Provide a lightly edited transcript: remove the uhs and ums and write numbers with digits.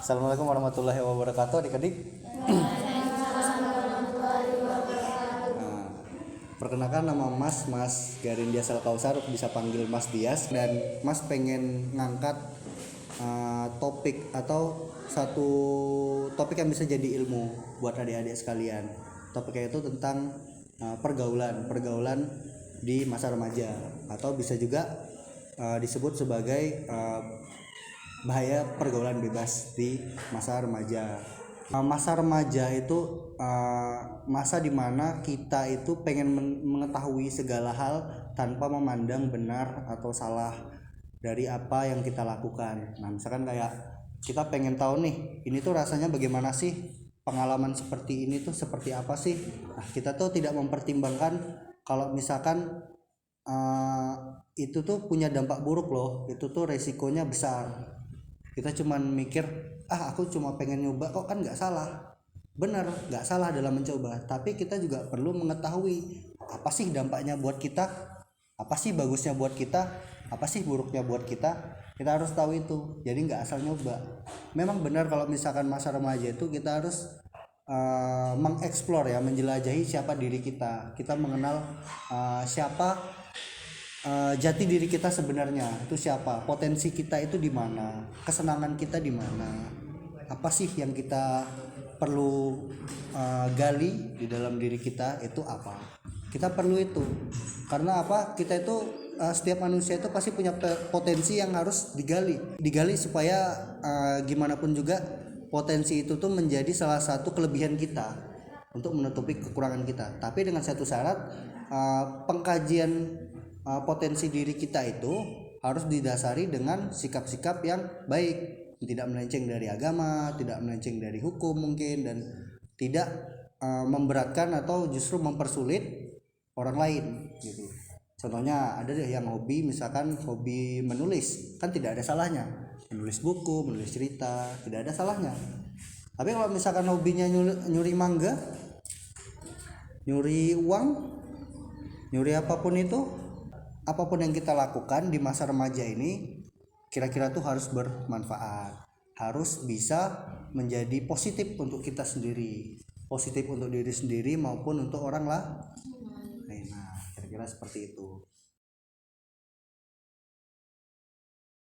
Assalamualaikum warahmatullahi wabarakatuh, adik-adik. Nah, perkenalkan nama Mas Garin Dias Alkausar, bisa panggil Mas Dias. Dan Mas pengen ngangkat topik atau satu topik yang bisa jadi ilmu buat adik-adik sekalian. Topiknya itu tentang pergaulan di masa remaja, atau bisa juga disebut sebagai bahaya pergaulan bebas di masa remaja. Masa remaja itu masa dimana kita itu pengen mengetahui segala hal tanpa memandang benar atau salah dari apa yang kita lakukan. Nah, misalkan kayak kita pengen tahu nih, ini tuh rasanya bagaimana sih, pengalaman seperti ini tuh seperti apa sih. Nah, kita tuh tidak mempertimbangkan kalau misalkan itu tuh punya dampak buruk loh, itu tuh resikonya besar. Kita cuman mikir, aku cuma pengen nyoba kok, kan nggak salah. Bener, nggak salah dalam mencoba, tapi kita juga perlu mengetahui apa sih dampaknya buat kita, apa sih bagusnya buat kita, apa sih buruknya buat kita. Kita harus tahu itu, jadi nggak asal nyoba. Memang benar kalau misalkan masa remaja itu kita harus mengeksplor ya, menjelajahi siapa diri kita. Kita mengenal siapa jati diri kita sebenarnya itu siapa, potensi kita itu di mana, kesenangan kita di mana, apa sih yang kita perlu gali di dalam diri kita itu apa. Kita perlu itu karena apa, kita itu setiap manusia itu pasti punya potensi yang harus digali supaya gimana pun juga potensi itu tuh menjadi salah satu kelebihan kita untuk menutupi kekurangan kita. Tapi dengan satu syarat, pengkajian potensi diri kita itu harus didasari dengan sikap-sikap yang baik, tidak melenceng dari agama, tidak melenceng dari hukum mungkin, dan tidak memberatkan atau justru mempersulit orang lain gitu. Contohnya ada deh yang hobi, misalkan hobi menulis, kan tidak ada salahnya menulis buku, menulis cerita, tidak ada salahnya. Tapi kalau misalkan hobinya nyuri mangga, nyuri uang, nyuri apapun itu, apapun yang kita lakukan di masa remaja ini kira-kira tuh harus bermanfaat, harus bisa menjadi positif untuk kita sendiri, positif untuk diri sendiri maupun untuk orang lain. Nah, kira-kira seperti itu.